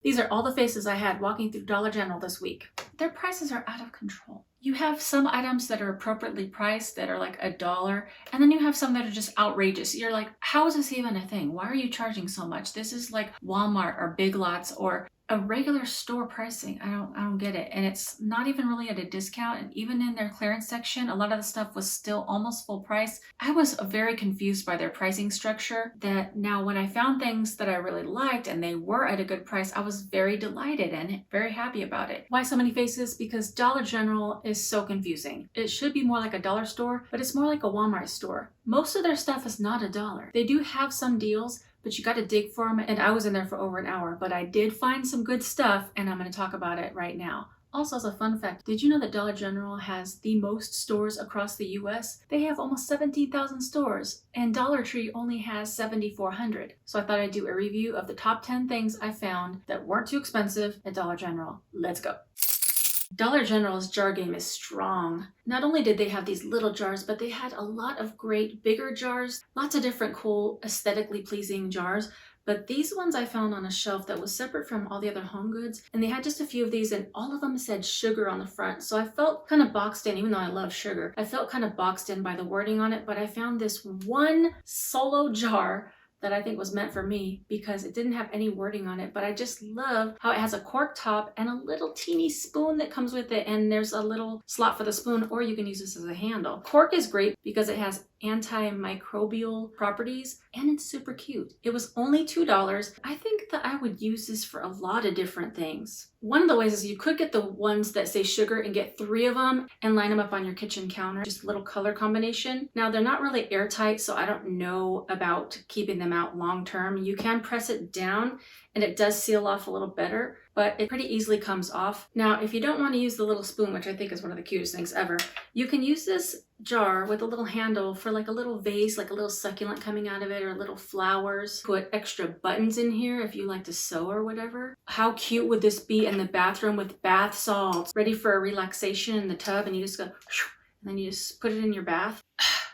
These are all the faces I had walking through Dollar General this week. Their prices are out of control. You have some items that are appropriately priced that are like $1, and then you have some that are just outrageous. You're like, how is this even a thing? Why are you charging so much? This is like Walmart or Big Lots or a regular store pricing. I don't get it. And it's not even really at a discount. And even in their clearance section, a lot of the stuff was still almost full price. I was very confused by their pricing structure, that now when I found things that I really liked and they were at a good price, I was very delighted and very happy about it. Why so many faces? Because Dollar General is so confusing. It should be more like a dollar store, but it's more like a Walmart store. Most of their stuff is not $1. They do have some deals, but you got to dig for them, and I was in there for over an hour, but I did find some good stuff, and I'm going to talk about it right now. Also, as a fun fact, did you know that Dollar General has the most stores across the US? They have almost 17,000 stores, and Dollar Tree only has 7,400. So I thought I'd do a review of the top 10 things I found that weren't too expensive at Dollar General. Let's go. Dollar General's jar game is strong. Not only did they have these little jars, but they had a lot of great bigger jars, lots of different cool, aesthetically pleasing jars. But these ones I found on a shelf that was separate from all the other home goods, and they had just a few of these, and all of them said sugar on the front. So I felt kind of boxed in, even though I love sugar. I felt kind of boxed in by the wording on it, but I found this one solo jar that I think was meant for me because it didn't have any wording on it, but I just love how it has a cork top and a little teeny spoon that comes with it, and there's a little slot for the spoon, or you can use this as a handle. Cork is great because it has antimicrobial properties and it's super cute. It was only $2. I think that I would use this for a lot of different things. One of the ways is you could get the ones that say sugar and get 3 of them and line them up on your kitchen counter, just a little color combination. Now they're not really airtight, so I don't know about keeping them out long term. You can press it down and it does seal off a little better, but it pretty easily comes off. Now, if you don't want to use the little spoon, which I think is one of the cutest things ever, you can use this jar with a little handle for like a little vase, like a little succulent coming out of it, or little flowers. Put extra buttons in here if you like to sew or whatever. How cute would this be in the bathroom with bath salts, ready for a relaxation in the tub, and you just go, and then you just put it in your bath.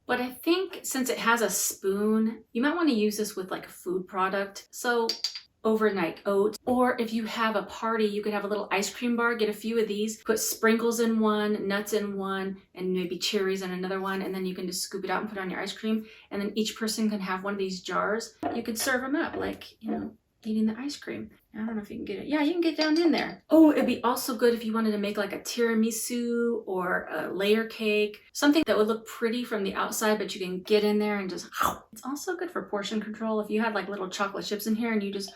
But I think since it has a spoon, you might want to use this with like a food product. So overnight oats, or if you have a party, you could have a little ice cream bar, get a few of these, put sprinkles in one, nuts in one, and maybe cherries in another one, and then you can just scoop it out and put it on your ice cream, and then each person can have one of these jars. You could serve them up like, eating the ice cream. I don't know if you can get it. Yeah, you can get down in there. Oh, it'd be also good if you wanted to make like a tiramisu or a layer cake, something that would look pretty from the outside, but you can get in there and just, it's also good for portion control. If you had like little chocolate chips in here and you just,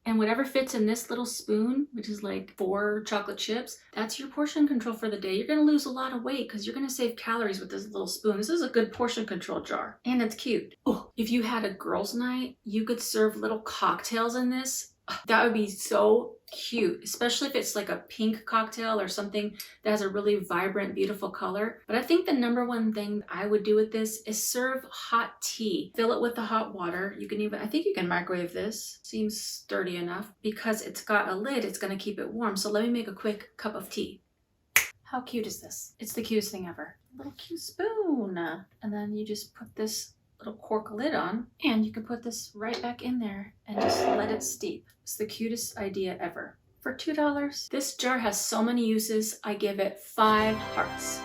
and whatever fits in this little spoon, which is like 4 chocolate chips, that's your portion control for the day. You're gonna lose a lot of weight because you're gonna save calories with this little spoon. This is a good portion control jar, and it's cute. Oh, if you had a girls' night, you could serve little cocktails in this. That would be so cute, especially if it's like a pink cocktail or something that has a really vibrant, beautiful color. But I think the number one thing I would do with this is serve hot tea. Fill it with the hot water. You can even, I think you can microwave this. Seems sturdy enough. Because it's got a lid, it's gonna keep it warm. So let me make a quick cup of tea. How cute is this? It's the cutest thing ever. A little cute spoon. And then you just put this little cork lid on, and you can put this right back in there and just let it steep. It's the cutest idea ever. For $2, this jar has so many uses, I give it 5 hearts.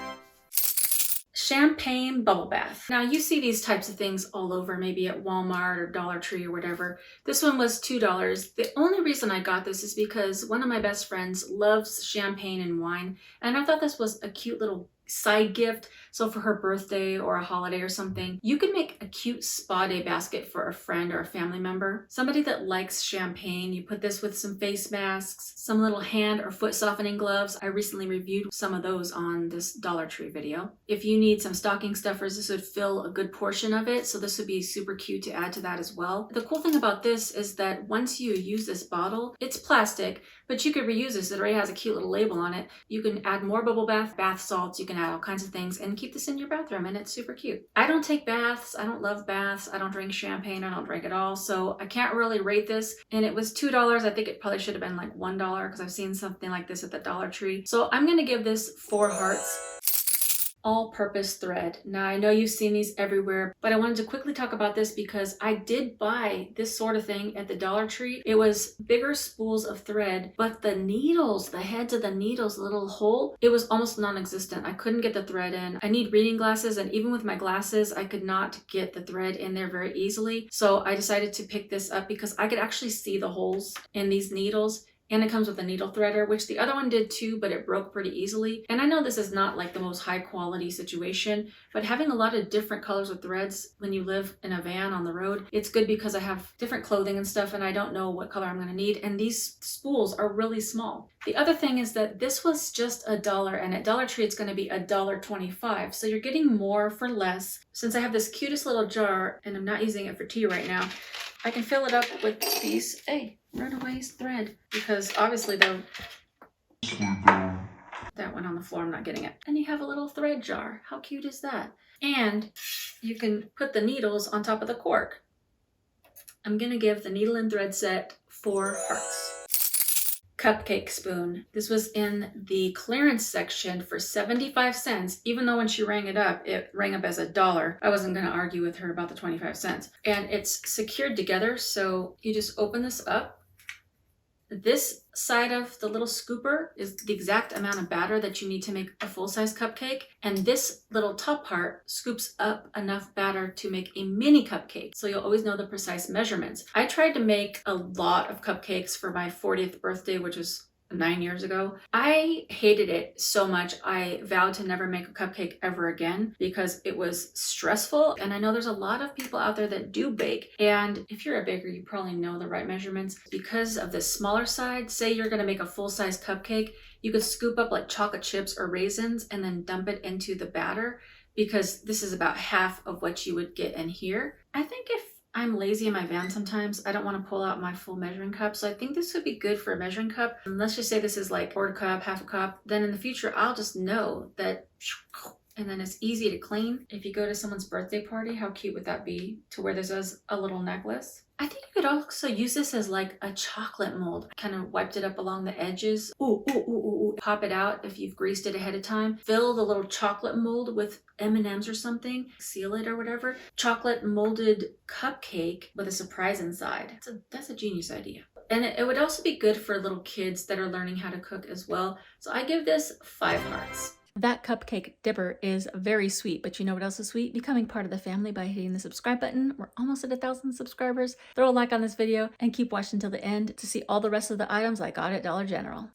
Champagne bubble bath. Now you see these types of things all over, maybe at Walmart or Dollar Tree or whatever. This one was $2. The only reason I got this is because one of my best friends loves champagne and wine, and I thought this was a cute little side gift. So for her birthday or a holiday or something, you can make a cute spa day basket for a friend or a family member. Somebody that likes champagne, you put this with some face masks, some little hand or foot softening gloves. I recently reviewed some of those on this Dollar Tree video. If you need some stocking stuffers, this would fill a good portion of it. So this would be super cute to add to that as well. The cool thing about this is that once you use this bottle, it's plastic, but you could reuse this. It already has a cute little label on it. You can add more bubble bath salts, you can add all kinds of things, and keep this in your bathroom, and it's super cute. I don't take baths, I don't love baths, I don't drink champagne, I don't drink at all, so I can't really rate this. And it was $2. I think it probably should have been like $1 because I've seen something like this at the Dollar Tree. So I'm gonna give this 4 hearts. all-purpose thread. Now I know you've seen these everywhere, but I wanted to quickly talk about this because I did buy this sort of thing at the Dollar Tree. It was bigger spools of thread, but the needles, the heads of the needles, the little hole, it was almost non-existent. I couldn't get the thread in. I need reading glasses, and even with my glasses, I could not get the thread in there very easily. So I decided to pick this up because I could actually see the holes in these needles. And it comes with a needle threader, which the other one did too, but it broke pretty easily. And I know this is not like the most high quality situation, but having a lot of different colors of threads when you live in a van on the road, it's good because I have different clothing and stuff and I don't know what color I'm going to need. And these spools are really small. The other thing is that this was just $1, and at Dollar Tree it's going to be $1.25. So you're getting more for less. Since I have this cutest little jar and I'm not using it for tea right now, I can fill it up with these, runaway thread, because obviously that went on the floor, I'm not getting it. And you have a little thread jar. How cute is that? And you can put the needles on top of the cork. I'm gonna give the needle and thread set 4 hearts. Cupcake Spoon. This was in the clearance section for 75 cents, even though when she rang it up as $1. I wasn't going to argue with her about the 25 cents. And it's secured together, so you just open this up. This side of the little scooper is the exact amount of batter that you need to make a full-size cupcake. And this little top part scoops up enough batter to make a mini cupcake. So you'll always know the precise measurements. I tried to make a lot of cupcakes for my 40th birthday, which was 9 years ago. I hated it so much. I vowed to never make a cupcake ever again because it was stressful. And I know there's a lot of people out there that do bake. And if you're a baker, you probably know the right measurements. Because of the smaller side, say you're going to make a full-size cupcake, you could scoop up like chocolate chips or raisins and then dump it into the batter, because this is about half of what you would get in here. I think if I'm lazy in my van sometimes, I don't want to pull out my full measuring cup, so I think this would be good for a measuring cup. And let's just say this is like 1/4 cup, 1/2 cup. Then in the future, I'll just know that, and then it's easy to clean. If you go to someone's birthday party, how cute would that be to wear this as a little necklace? I think you could also use this as like a chocolate mold. I kind of wiped it up along the edges. Ooh. Pop it out if you've greased it ahead of time. Fill the little chocolate mold with M&Ms or something. Seal it or whatever. Chocolate molded cupcake with a surprise inside. That's a genius idea. And it would also be good for little kids that are learning how to cook as well. So I give this 5 hearts. That cupcake dipper is very sweet, but you know what else is sweet? Becoming part of the family by hitting the subscribe button. We're almost at 1,000 subscribers. Throw a like on this video and keep watching till the end to see all the rest of the items I got at Dollar General.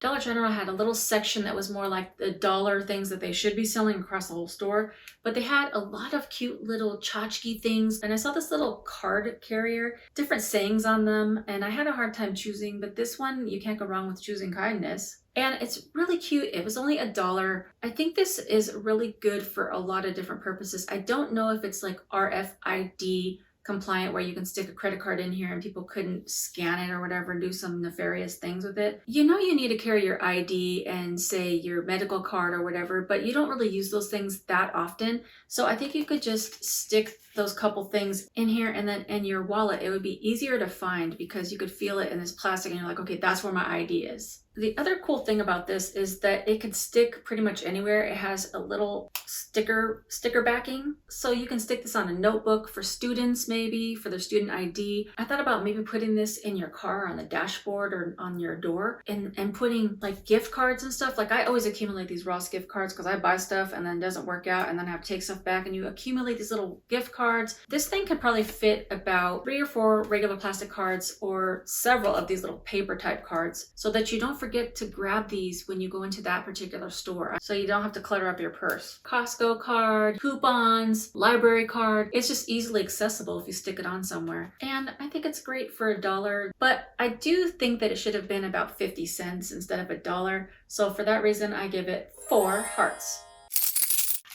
Dollar General had a little section that was more like the dollar things that they should be selling across the whole store, but they had a lot of cute little tchotchke things. And I saw this little card carrier, different sayings on them, and I had a hard time choosing, but this one, you can't go wrong with choosing kindness. And it's really cute. It was only $1. I think this is really good for a lot of different purposes. I don't know if it's like RFID compliant where you can stick a credit card in here and people couldn't scan it or whatever and do some nefarious things with it. You know you need to carry your ID and say your medical card or whatever, but you don't really use those things that often. So I think you could just stick those couple things in here and then in your wallet. It would be easier to find because you could feel it in this plastic and you're like, okay, that's where my ID is. The other cool thing about this is that it can stick pretty much anywhere. It has a little sticker backing. So you can stick this on a notebook for students, maybe for their student ID. I thought about maybe putting this in your car on the dashboard or on your door and putting like gift cards and stuff. Like I always accumulate these Ross gift cards because I buy stuff and then it doesn't work out and then I have to take stuff back, and you accumulate these little gift cards. This thing could probably fit about 3 or 4 regular plastic cards or several of these little paper type cards so that you don't forget to grab these when you go into that particular store, so you don't have to clutter up your purse. Costco card, coupons, library card. It's just easily accessible if you stick it on somewhere. And I think it's great for $1, but I do think that it should have been about 50 cents instead of $1. So for that reason, I give it 4 hearts.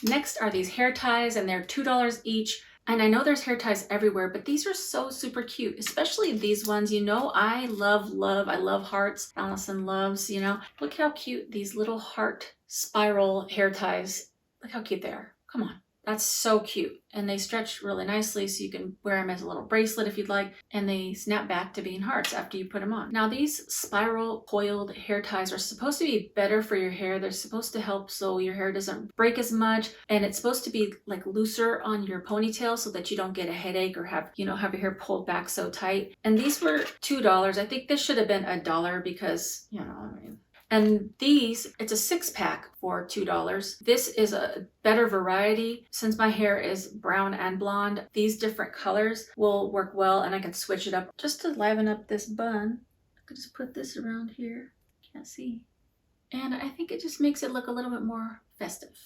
Next are these hair ties, and they're $2 each. And I know there's hair ties everywhere, but these are so super cute, especially these ones. You know, I love hearts. Allison loves, you know. Look how cute these little heart spiral hair ties. Look how cute they are. Come on. That's so cute. And they stretch really nicely, so you can wear them as a little bracelet if you'd like, and they snap back to being hearts after you put them on. Now these spiral coiled hair ties are supposed to be better for your hair. They're supposed to help so your hair doesn't break as much, and it's supposed to be like looser on your ponytail so that you don't get a headache or have your hair pulled back so tight. And these were $2. I think this should have been $1 because, and these, it's a 6-pack for $2. This is a better variety. Since my hair is brown and blonde, these different colors will work well, and I can switch it up just to liven up this bun. I could just put this around here. Can't see. And I think it just makes it look a little bit more festive.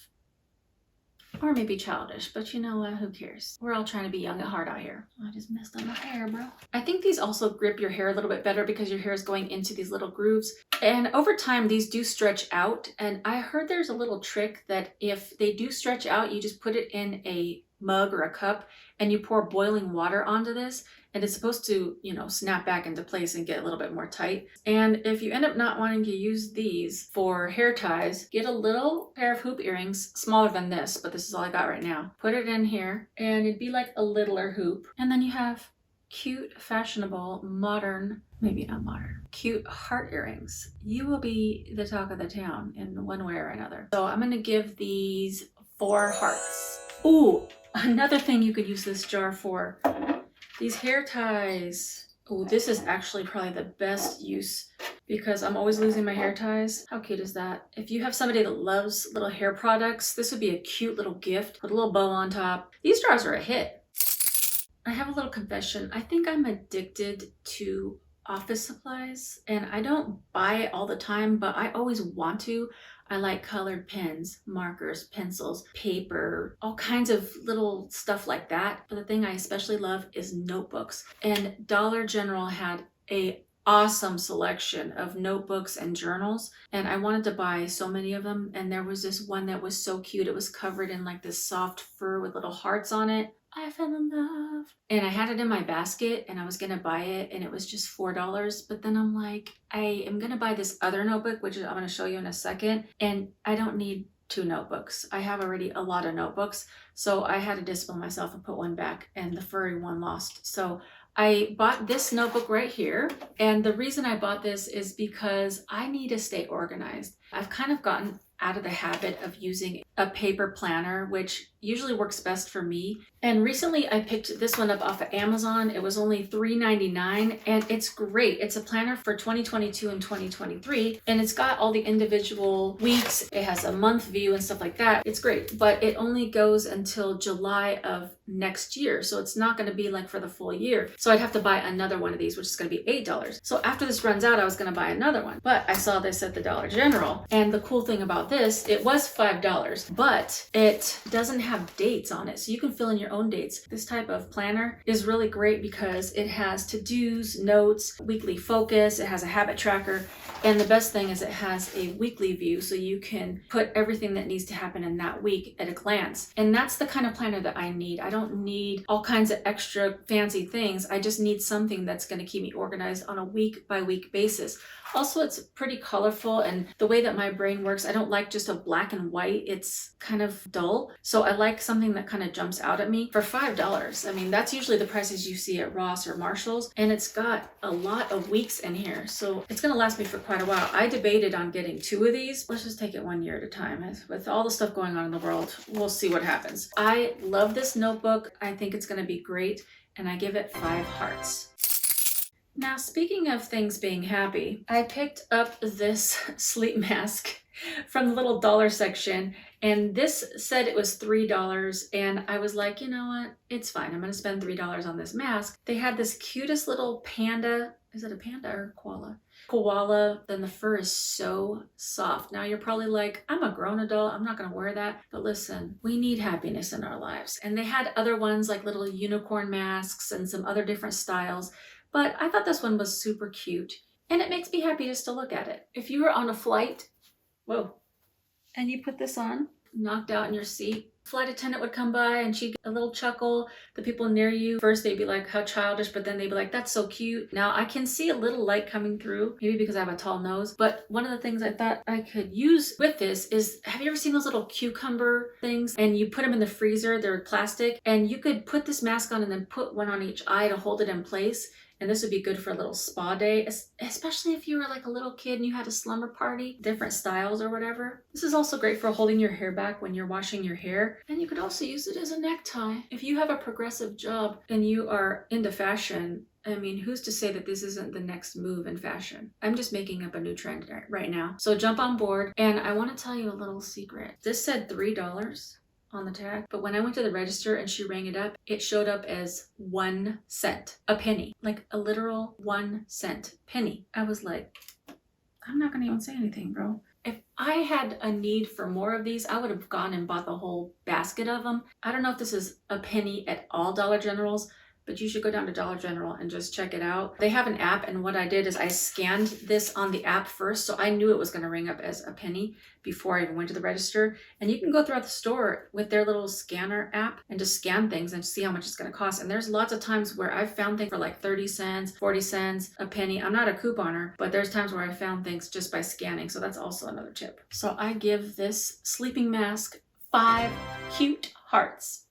Or maybe childish, but you know what? Who cares? We're all trying to be young at heart out here. I just messed up my hair, bro. I think these also grip your hair a little bit better because your hair is going into these little grooves. And over time, these do stretch out. And I heard there's a little trick that if they do stretch out, you just put it in a mug or a cup and you pour boiling water onto this, and it's supposed to, snap back into place and get a little bit more tight. And if you end up not wanting to use these for hair ties, get a little pair of hoop earrings, smaller than this, but this is all I got right now. Put it in here, and it'd be like a littler hoop. And then you have cute, fashionable, modern, maybe not modern, cute heart earrings. You will be the talk of the town in one way or another. So I'm gonna give these 4 hearts. Ooh, another thing you could use this jar for, these hair ties. Oh, this is actually probably the best use because I'm always losing my hair ties. How cute is that? If you have somebody that loves little hair products, this would be a cute little gift with a little bow on top. These jars are a hit. I have a little confession. I think I'm addicted to office supplies, and I don't buy it all the time, but I always want to. I like colored pens, markers, pencils, paper, all kinds of little stuff like that. But the thing I especially love is notebooks. And Dollar General had an awesome selection of notebooks and journals. And I wanted to buy so many of them. And there was this one that was so cute. It was covered in like this soft fur with little hearts on it. I fell in love. And I had it in my basket and I was going to buy it and it was just $4. But then I'm like, I am going to buy this other notebook, which I'm going to show you in a second. And I don't need 2 notebooks. I have already a lot of notebooks. So I had to discipline myself and put one back, and the furry one lost. So I bought this notebook right here. And the reason I bought this is because I need to stay organized. I've kind of gotten out of the habit of using a paper planner, which usually works best for me. And recently I picked this one up off of Amazon. It was only $3.99 and it's great. It's a planner for 2022 and 2023. And it's got all the individual weeks. It has a month view and stuff like that. It's great, but it only goes until July of next year. So it's not going to be like for the full year. So I'd have to buy another one of these, which is going to be $8. So after this runs out, I was going to buy another one, but I saw this at the Dollar General. And the cool thing about this, it was $5, but it doesn't have dates on it. So you can fill in your own dates. This type of planner is really great because it has to-dos, notes, weekly focus, it has a habit tracker, and the best thing is it has a weekly view so you can put everything that needs to happen in that week at a glance. And that's the kind of planner that I need. I don't need all kinds of extra fancy things. I just need something that's going to keep me organized on a week by week basis. Also, it's pretty colorful, and the way that my brain works, I don't like just a black and white. It's kind of dull. So I like something that kind of jumps out at me. For $5, I mean, that's usually the prices you see at Ross or Marshall's, and it's got a lot of weeks in here. So it's going to last me for quite a while. I debated on getting 2 of these. Let's just take it 1 year at a time. With all the stuff going on in the world, we'll see what happens. I love this notebook. I think it's going to be great, and I give it 5 hearts. Now, speaking of things being happy, I picked up this sleep mask from the little dollar section, and this said it was $3, and I was like, you know what? It's fine. I'm going to spend $3 on this mask. They had this cutest little panda. Is it a panda or a koala? Koala. Then the fur is so soft. Now you're probably like, I'm a grown adult. I'm not going to wear that. But listen, we need happiness in our lives. And they had other ones like little unicorn masks and some other different styles. But I thought this one was super cute, and it makes me happy just to look at it. If you were on a flight, whoa, and you put this on, knocked out in your seat, flight attendant would come by and she'd get a little chuckle. The people near you, first they'd be like, how childish, but then they'd be like, that's so cute. Now I can see a little light coming through, maybe because I have a tall nose, but one of the things I thought I could use with this is, have you ever seen those little cucumber things? And you put them in the freezer, they're plastic, and you could put this mask on and then put one on each eye to hold it in place. And this would be good for a little spa day, especially if you were like a little kid and you had a slumber party, different styles or whatever. This is also great for holding your hair back when you're washing your hair. And you could also use it as a necktie. If you have a progressive job and you are into fashion, I mean, who's to say that this isn't the next move in fashion? I'm just making up a new trend right now. So jump on board. And I want to tell you a little secret. This said $3 on the tag, but when I went to the register and she rang it up, it showed up as 1 cent, a penny, like a literal 1 cent penny. I was like, I'm not gonna even say anything, bro. If I had a need for more of these, I would have gone and bought the whole basket of them. I don't know if this is a penny at all Dollar Generals, but you should go down to Dollar General and just check it out. They have an app, and what I did is I scanned this on the app first, so I knew it was gonna ring up as a penny before I even went to the register. And you can go throughout the store with their little scanner app and just scan things and see how much it's gonna cost. And there's lots of times where I've found things for like 30 cents, 40 cents, a penny. I'm not a couponer, but there's times where I found things just by scanning, so that's also another tip. So I give this sleeping mask 5 cute hearts.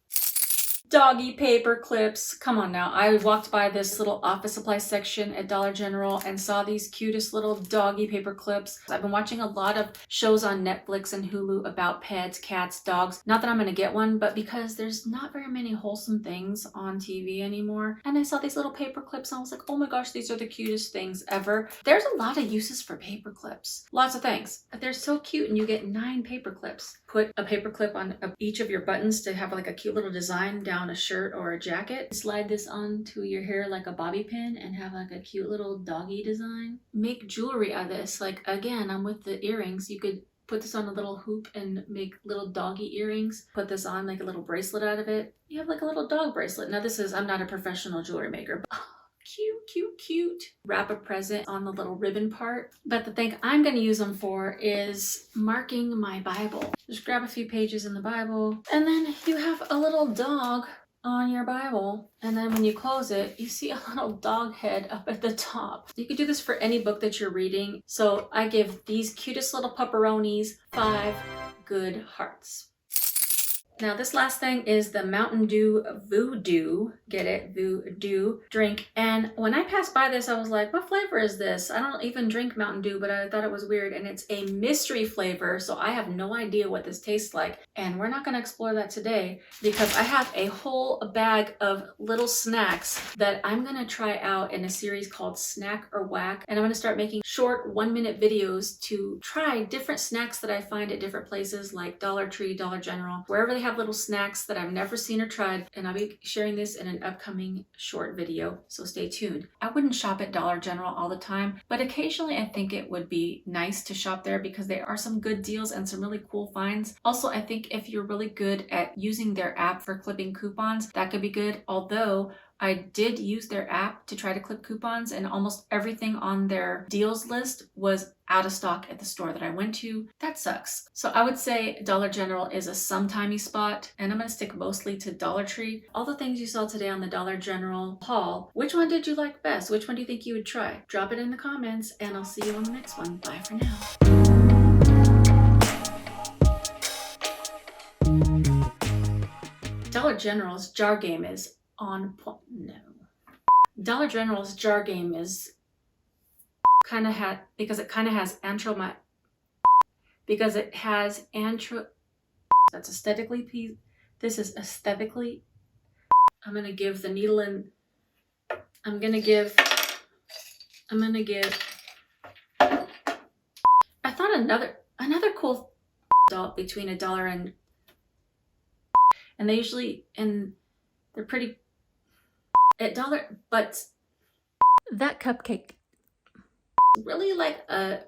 Doggy paper clips. Come on now. I walked by this little office supply section at Dollar General and saw these cutest little doggy paper clips. I've been watching a lot of shows on Netflix and Hulu about pets, cats, dogs. Not that I'm going to get one, but because there's not very many wholesome things on TV anymore. And I saw these little paper clips and I was like, oh my gosh, these are the cutest things ever. There's a lot of uses for paper clips. Lots of things. They're so cute, and you get 9 paper clips. Put a paper clip on each of your buttons to have like a cute little design down a shirt or a jacket. Slide this onto your hair like a bobby pin and have like a cute little doggy design. Make jewelry out of this. Like, again, I'm with the earrings. You could put this on a little hoop and make little doggy earrings. Put this on like a little bracelet out of it. You have like a little dog bracelet. Now this is, I'm not a professional jewelry maker, but cute, cute, cute. Wrap a present on the little ribbon part. But the thing I'm going to use them for is marking my Bible. Just grab a few pages in the Bible, and then you have a little dog on your Bible, and then when you close it, you see a little dog head up at the top. You could do this for any book that you're reading. So I give these cutest little pepperonis 5 good hearts. Now this last thing is the Mountain Dew Voodoo, get it, Voodoo drink. And when I passed by this, I was like, what flavor is this? I don't even drink Mountain Dew, but I thought it was weird. And it's a mystery flavor, so I have no idea what this tastes like. And we're not gonna explore that today because I have a whole bag of little snacks that I'm gonna try out in a series called Snack or Whack. And I'm gonna start making short 1-minute videos to try different snacks that I find at different places like Dollar Tree, Dollar General, wherever they have little snacks that I've never seen or tried, and I'll be sharing this in an upcoming short video, so stay tuned. I wouldn't shop at Dollar General all the time, but occasionally I think it would be nice to shop there because there are some good deals and some really cool finds. Also, I think if you're really good at using their app for clipping coupons, that could be good, although I did use their app to try to clip coupons, and almost everything on their deals list was out of stock at the store that I went to. That sucks. So I would say Dollar General is a sometimey spot, and I'm going to stick mostly to Dollar Tree. All the things you saw today on the Dollar General haul, which one did you like best? Which one do you think you would try? Drop it in the comments, and I'll see you on the next one. Bye for now. Dollar General's jar game is on point. No. Dollar General's jar game is because it has that's aesthetically, this is aesthetically, I'm gonna give the needle and I'm gonna give I thought another cool doll between $1 and they usually, and they're pretty at dollar, but That cupcake really like a